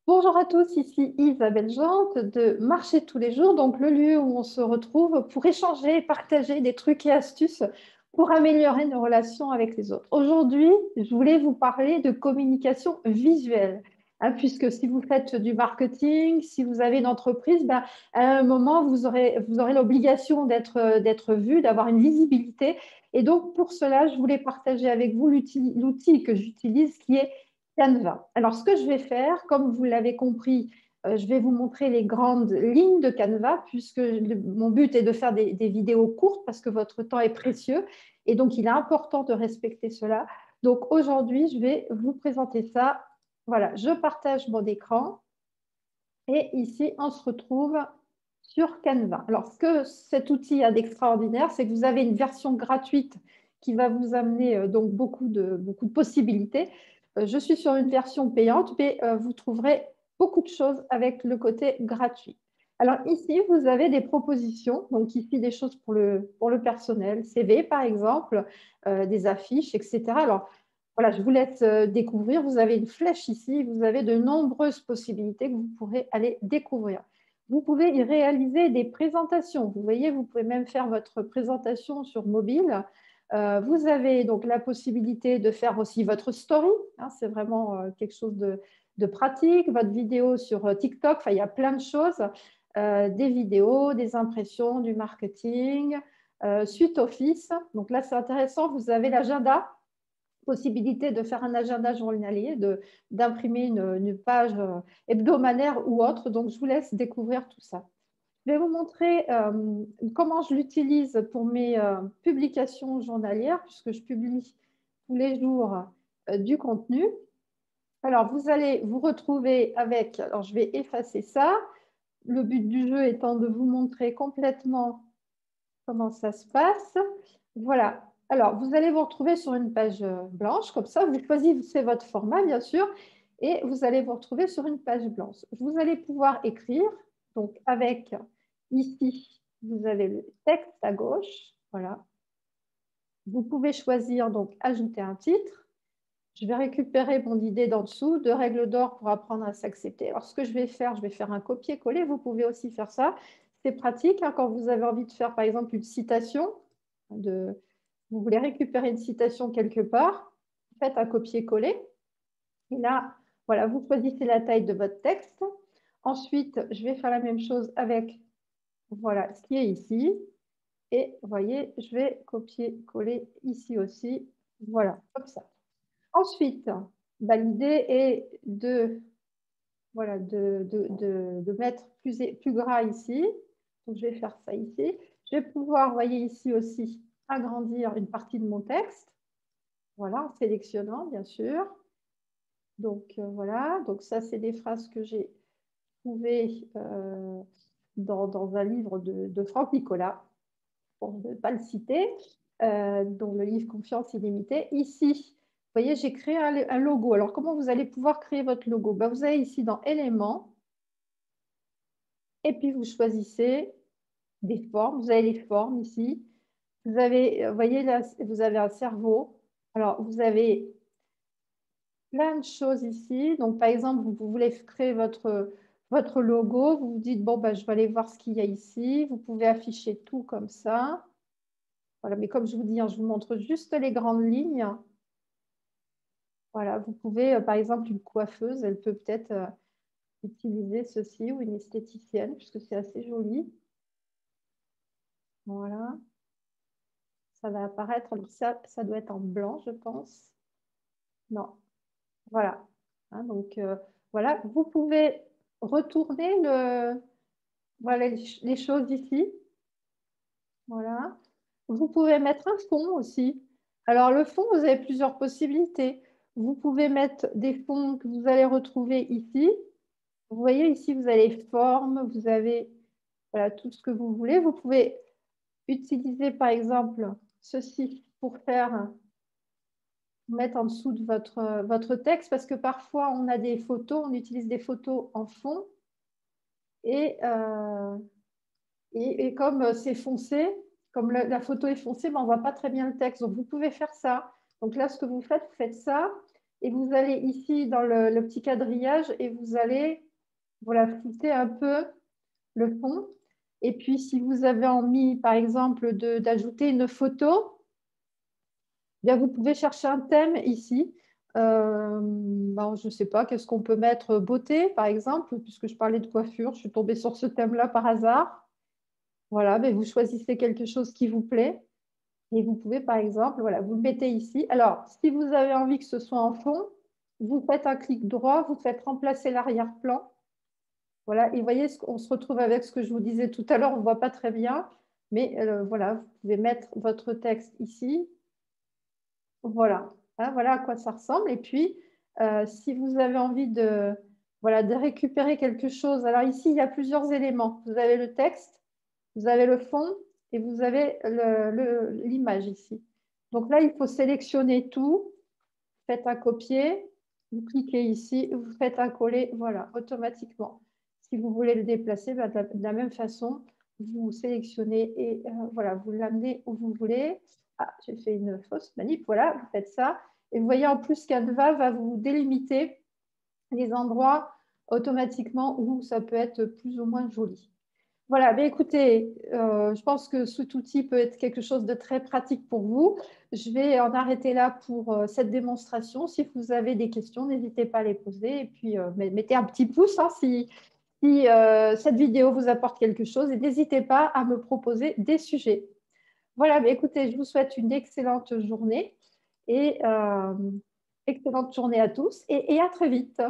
Bonjour à tous, ici Isabelle Jante de Marché tous les jours, donc le lieu où on se retrouve pour échanger et partager des trucs et astuces pour améliorer nos relations avec les autres. Aujourd'hui, je voulais vous parler de communication visuelle, puisque si vous faites du marketing, si vous avez une entreprise, à un moment, vous aurez l'obligation d'être vu, d'avoir une visibilité. Et donc, pour cela, je voulais partager avec vous l'outil que j'utilise qui est Canva. Alors, ce que je vais faire, comme vous l'avez compris, je vais vous montrer les grandes lignes de Canva, puisque mon but est de faire des vidéos courtes parce que votre temps est précieux et donc il est important de respecter cela. Donc aujourd'hui, je vais vous présenter ça. Voilà, je partage mon écran et ici, on se retrouve sur Canva. Alors, ce que cet outil a d'extraordinaire, c'est que vous avez une version gratuite qui va vous amener donc beaucoup de possibilités. Je suis sur une version payante, mais vous trouverez beaucoup de choses avec le côté gratuit. Alors ici, vous avez des propositions, donc ici des choses pour le personnel, CV par exemple, des affiches, etc. Alors voilà, je vous laisse découvrir. Vous avez une flèche ici, vous avez de nombreuses possibilités que vous pourrez aller découvrir. Vous pouvez y réaliser des présentations. Vous voyez, vous pouvez même faire votre présentation sur mobile. Vous avez donc la possibilité de faire aussi votre story. Hein, c'est vraiment quelque chose de pratique. Votre vidéo sur TikTok. Enfin, il y a plein de choses. Des vidéos, des impressions, du marketing. Suite Office. Donc là, c'est intéressant. Vous avez l'agenda, possibilité de faire un agenda journalier, d'imprimer une page hebdomadaire ou autre. Donc, je vous laisse découvrir tout ça. Je vais vous montrer comment je l'utilise pour mes publications journalières, puisque je publie tous les jours du contenu. Alors, vous allez vous retrouver avec, alors je vais effacer ça. Le but du jeu étant de vous montrer complètement comment ça se passe. Voilà. Alors, vous allez vous retrouver sur une page blanche, comme ça, vous choisissez votre format, bien sûr, et vous allez vous retrouver sur une page blanche. Vous allez pouvoir écrire, donc avec, ici, vous avez le texte à gauche, voilà. Vous pouvez choisir, donc, ajouter un titre. Je vais récupérer mon idée d'en dessous, 2 règles d'or pour apprendre à s'accepter. Alors, ce que je vais faire un copier-coller. Vous pouvez aussi faire ça. C'est pratique hein, quand vous avez envie de faire, par exemple, une citation. Vous voulez récupérer une citation quelque part, faites un copier-coller. Et là, voilà, vous choisissez la taille de votre texte. Ensuite, je vais faire la même chose avec voilà, ce qui est ici. Et vous voyez, je vais copier-coller ici aussi. Voilà, comme ça. Ensuite, l'idée est voilà, de mettre plus gras ici. Donc, je vais faire ça ici. Je vais pouvoir, vous voyez ici aussi, agrandir une partie de mon texte. Voilà, en sélectionnant, bien sûr. Donc, voilà. Donc, ça, c'est des phrases que j'ai trouvées dans un livre de Franck Nicolas, pour ne pas le citer, dont le livre Confiance illimitée. Ici, vous voyez, j'ai créé un logo. Alors, comment vous allez pouvoir créer votre logo? Vous allez ici dans Éléments, et puis vous choisissez des formes. Vous avez les formes ici. Vous avez, vous voyez là, vous avez un cerveau. Alors, vous avez plein de choses ici. Donc, par exemple, vous voulez créer votre logo. Vous vous dites, bon, je vais aller voir ce qu'il y a ici. Vous pouvez afficher tout comme ça. Voilà, mais comme je vous dis, hein, je vous montre juste les grandes lignes. Voilà, vous pouvez, par exemple, une coiffeuse, elle peut peut-être utiliser ceci ou une esthéticienne, puisque c'est assez joli. Voilà, ça va apparaître. Alors ça doit être en blanc, je pense. Non, voilà. Hein, donc, voilà, vous pouvez retourner voilà, les choses ici. Voilà. Vous pouvez mettre un fond aussi. Alors, le fond, vous avez plusieurs possibilités. Vous pouvez mettre des fonds que vous allez retrouver ici. Vous voyez, ici, vous avez forme, vous avez voilà, tout ce que vous voulez. Vous pouvez utiliser, par exemple, ceci pour mettre en dessous de votre texte, parce que parfois, on a des photos, on utilise des photos en fond. Et, comme c'est foncé, comme la photo est foncée, on ne voit pas très bien le texte. Donc, vous pouvez faire ça. Donc là, ce que vous faites ça. Et vous allez ici dans le petit quadrillage et vous allez voilà, flouter un peu le fond. Et puis, si vous avez envie, par exemple, d'ajouter une photo, bien, vous pouvez chercher un thème ici. Ben, je ne sais pas, qu'est-ce qu'on peut mettre? Beauté, par exemple, puisque je parlais de coiffure. Je suis tombée sur ce thème-là par hasard. Voilà, mais vous choisissez quelque chose qui vous plaît. Et vous pouvez, par exemple, voilà, vous le mettez ici. Alors, si vous avez envie que ce soit en fond, vous faites un clic droit, vous faites remplacer l'arrière-plan. Voilà, et vous voyez, on se retrouve avec ce que je vous disais tout à l'heure, on ne voit pas très bien, mais voilà, vous pouvez mettre votre texte ici. Voilà, hein, voilà à quoi ça ressemble. Et puis, si vous avez envie voilà, de récupérer quelque chose, alors ici, il y a plusieurs éléments. Vous avez le texte, vous avez le fond et vous avez l'image ici. Donc là, il faut sélectionner tout. Faites un copier, vous cliquez ici, vous faites un coller, voilà, automatiquement. Si vous voulez le déplacer, ben, de la même façon, vous sélectionnez et voilà, vous l'amenez où vous voulez. Ah, j'ai fait une fausse manip, voilà, vous faites ça. Et vous voyez en plus, Canva va vous délimiter les endroits automatiquement où ça peut être plus ou moins joli. Voilà, mais écoutez, je pense que cet outil peut être quelque chose de très pratique pour vous. Je vais en arrêter là pour cette démonstration. Si vous avez des questions, n'hésitez pas à les poser. Et puis, mettez un petit pouce hein, si cette vidéo vous apporte quelque chose. Et n'hésitez pas à me proposer des sujets. Voilà, mais écoutez, je vous souhaite une excellente journée et excellente journée à tous et à très vite.